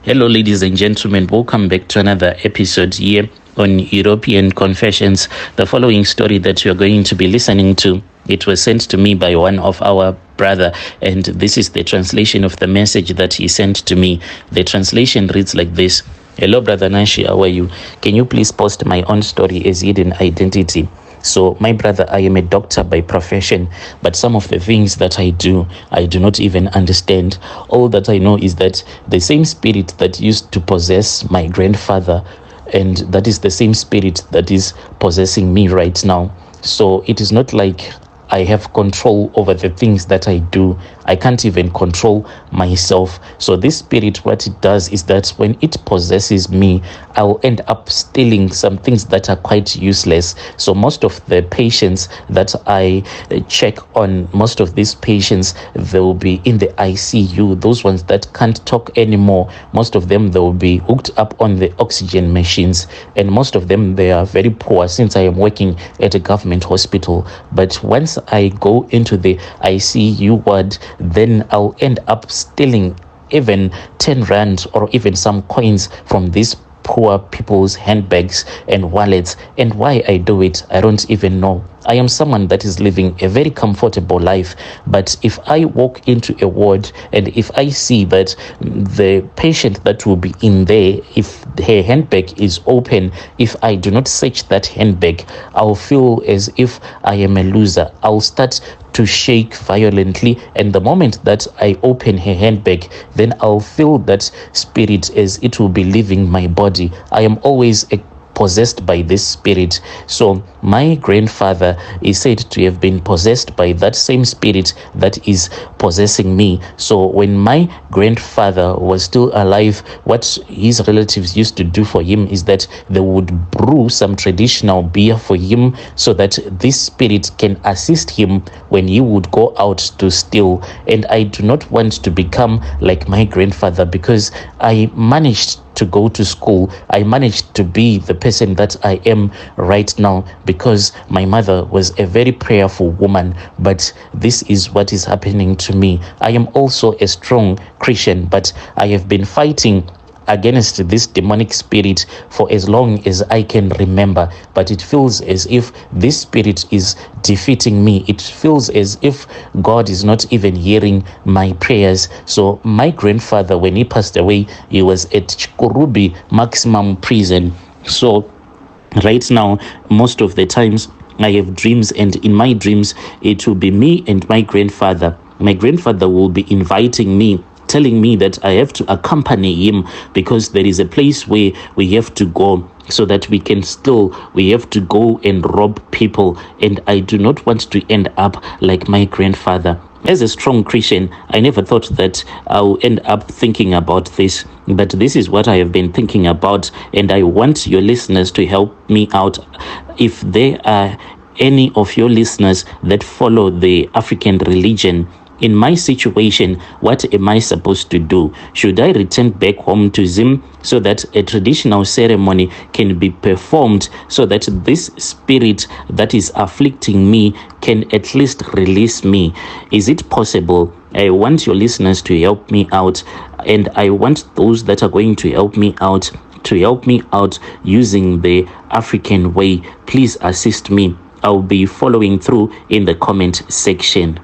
Hello, ladies and gentlemen. Welcome back to another episode here on European Confessions. The following story that you're going to be listening to, it was sent to me by one of our brother, and this is the translation of the message that he sent to me. The translation reads like this. Hello, Brother Nashi, how are you? Can you please post my own story as hidden identity? So, my brother, I am a doctor by profession, but some of the things that I do not even understand. All that I know is that the same spirit that used to possess my grandfather, and that is the same spirit that is possessing me right now. So, it is not like I have control over the things that I do. I can't even control myself. So this spirit, what it does is that when it possesses me, I will end up stealing some things that are quite useless. So most of the patients that I check on, most of these patients, they will be in the ICU. Those ones that can't talk anymore, most of them, they will be hooked up on the oxygen machines. And most of them, they are very poor since I am working at a government hospital. But once I go into the ICU ward, then I'll end up stealing even 10 rand or even some coins from these poor people's handbags and wallets. And why I do it, I don't even know. I am someone that is living a very comfortable life, but if I walk into a ward and if I see that the patient that will be in there, if her handbag is open, if I do not search that handbag, I'll feel as if I am a loser. I'll start to shake violently, and the moment that I open her handbag, then I'll feel that spirit as it will be leaving my body. I am always possessed by this spirit. So my grandfather is said to have been possessed by that same spirit that is possessing me. So when my grandfather was still alive, what his relatives used to do for him is that they would brew some traditional beer for him so that this spirit can assist him when he would go out to steal. And I do not want to become like my grandfather, because I managed to go to school. I managed to be the person that I am right now because my mother was a very prayerful woman, but this is what is happening to me. I am also a strong Christian, but I have been fighting against this demonic spirit for as long as I can remember, but it feels as if this spirit is defeating me. It feels as if God is not even hearing my prayers. So my grandfather, when he passed away, he was at Chikurubi maximum prison. So right now, most of the times I have dreams, and in my dreams it will be me and my grandfather. My grandfather will be inviting me, telling me that I have to accompany him because there is a place where we have to go so that we have to go and rob people. And I do not want to end up like my grandfather. As a strong Christian, I never thought that I would end up thinking about this, but this is what I have been thinking about, and I want your listeners to help me out. If there are any of your listeners that follow the African religion, in my situation, what am I supposed to do? Should I return back home to Zim so that a traditional ceremony can be performed so that this spirit that is afflicting me can at least release me? Is it possible? I want your listeners to help me out, and I want those that are going to help me out using the African way. Please assist me. I'll be following through in the comment section.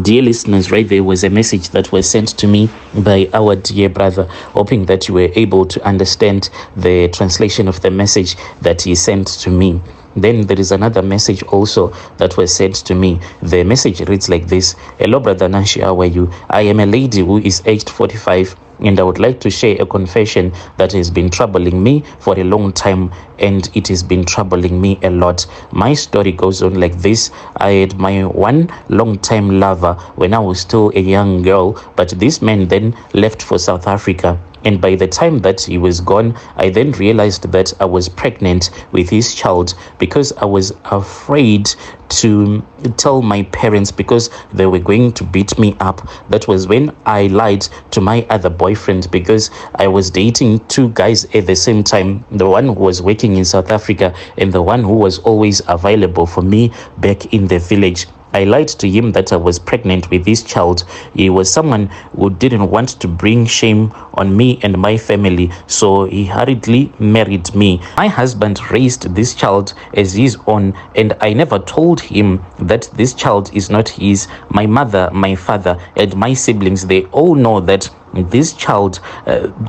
Dear listeners, right there was a message that was sent to me by our dear brother, hoping that you were able to understand the translation of the message that he sent to me. Then there is another message also that was sent to me. The message reads like this. Hello, Brother Nashi, how are you? I am a lady who is aged 45, and I would like to share a confession that has been troubling me for a long time, and it has been troubling me a lot. My story goes on like this. I had my one long-time lover when I was still a young girl, but this man then left for South Africa. And by the time that he was gone, I then realized that I was pregnant with his child because I was afraid to tell my parents because they were going to beat me up. That was when I lied to my other boyfriend because I was dating two guys at the same time, the one who was working in South Africa and the one who was always available for me back in the village. I lied to him that I was pregnant with this child. He was someone who didn't want to bring shame on me and my family, so he hurriedly married me. My husband raised this child as his own, and I never told him that this child is not his. My mother, my father, and my siblings, they all know that this child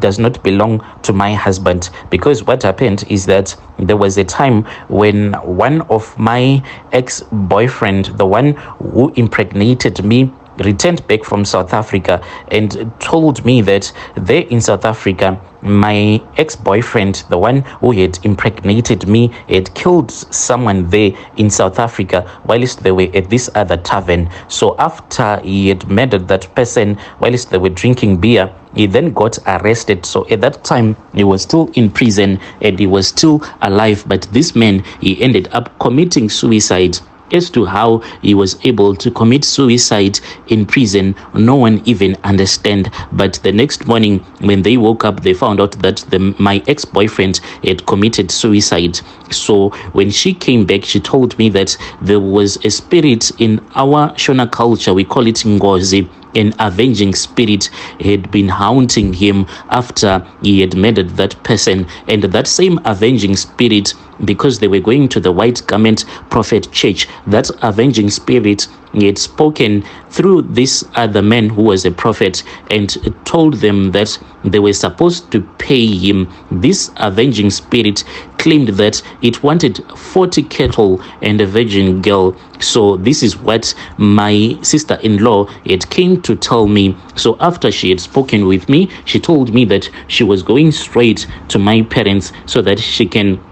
does not belong to my husband, because what happened is that there was a time when one of my ex-boyfriend, the one who impregnated me, returned back from South Africa and told me that there in South Africa, my ex-boyfriend, the one who had impregnated me, had killed someone there in South Africa whilst they were at this other tavern. So after he had murdered that person whilst they were drinking beer, he then got arrested. So at that time, he was still in prison and he was still alive. But this man, he ended up committing suicide. As to how he was able to commit suicide in prison, no one even understand. But the next morning, when they woke up, they found out that my ex-boyfriend had committed suicide. So when she came back, she told me that there was a spirit in our Shona culture, we call it Ngozi. An avenging spirit had been haunting him after he had murdered that person. And that same avenging spirit, because they were going to the White Garment Prophet Church, that avenging spirit, he had spoken through this other man who was a prophet and told them that they were supposed to pay him. This avenging spirit claimed that it wanted 40 cattle and a virgin girl. So this is what my sister-in-law had came to tell me. So after she had spoken with me, she told me that she was going straight to my parents so that she can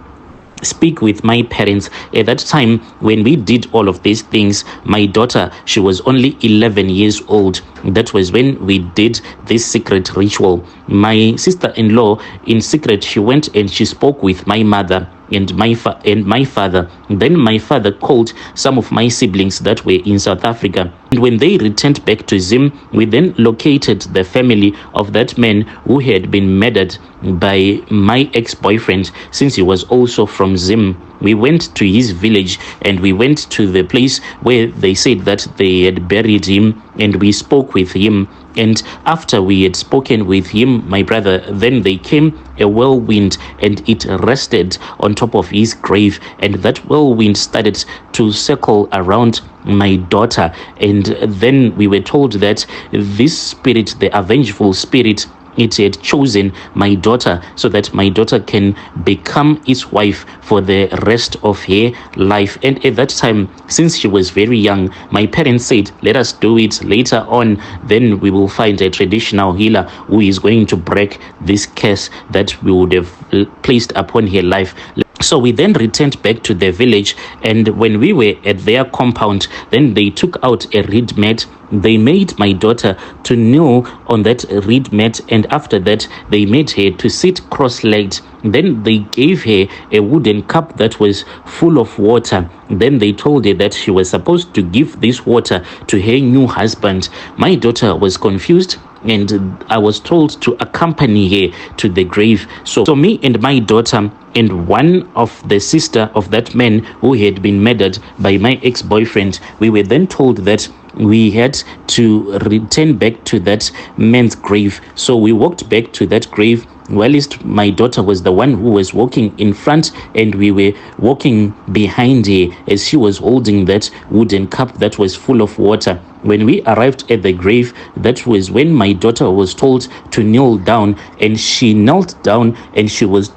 speak with my parents. At that time, when we did all of these things, my daughter, she was only 11 years old. That was when we did this secret ritual. My sister-in-law, in secret, she went and she spoke with my mother and my father. Then my father called some of my siblings that were in South Africa. And when they returned back to Zim, we then located the family of that man who had been murdered by my ex-boyfriend, since he was also from Zim. We went to his village and we went to the place where they said that they had buried him, and we spoke with him. And after we had spoken with him, my brother, then they came a whirlwind and it rested on top of his grave, and that whirlwind started to circle around my daughter. And then we were told that this spirit, the avengeful spirit, it had chosen my daughter so that my daughter can become its wife for the rest of her life. And at that time, since she was very young, my parents said, let us do it later on. Then we will find a traditional healer who is going to break this curse that we would have placed upon her life. So we then returned back to the village, and when we were at their compound, then they took out a reed mat. They made my daughter to kneel on that reed mat, and after that they made her to sit cross-legged. Then they gave her a wooden cup that was full of water. Then they told her that she was supposed to give this water to her new husband. My daughter was confused, and I was told to accompany her to the grave. So me and my daughter and one of the sister of that man who had been murdered by my ex-boyfriend, we were then told that we had to return back to that man's grave. So we walked back to that grave, whilst my daughter was the one who was walking in front, and we were walking behind her as she was holding that wooden cup that was full of water. When we arrived at the grave, that was when my daughter was told to kneel down, and she knelt down, and she was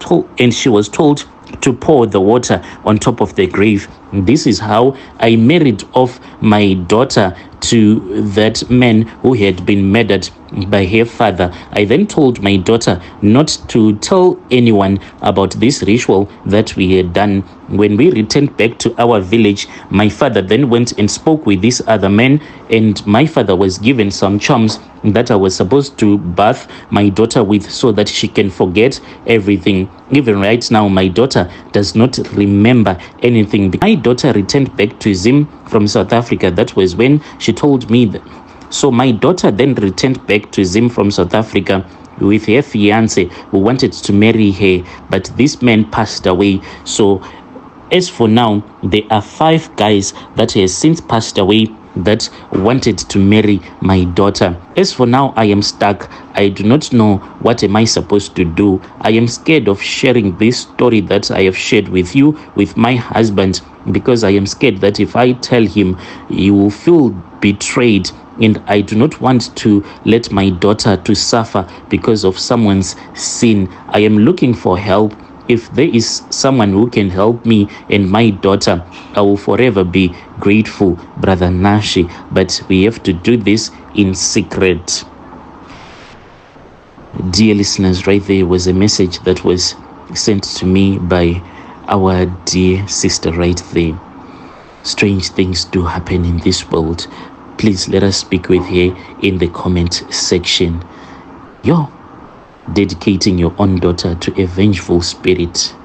told to pour the water on top of the grave. This is how I married off my daughter to that man who had been murdered by her father. I then told my daughter not to tell anyone about this ritual that we had done. When we returned back to our village, my father then went and spoke with this other man, and my father was given some charms that I was supposed to bath my daughter with so that she can forget everything. Even right now, my daughter does not remember anything. My daughter returned back to Zim from South Africa. That was when she told me that. So my daughter then returned back to Zim from South Africa with her fiance who wanted to marry her, but this man passed away. So As for now, there are 5 guys that has since passed away that wanted to marry my daughter. As for now, I am stuck. I do not know what am I supposed to do. I am scared of sharing this story that I have shared with you, with my husband, because I am scared that if I tell him, he will feel betrayed, and I do not want to let my daughter to suffer because of someone's sin. I am looking for help. If there is someone who can help me and my daughter, I will forever be grateful, Brother Nashi. But we have to do this in secret. Dear listeners, right there was a message that was sent to me by our dear sister right there. Strange things do happen in this world. Please let us speak with her in the comment section. Dedicating your own daughter to a vengeful spirit.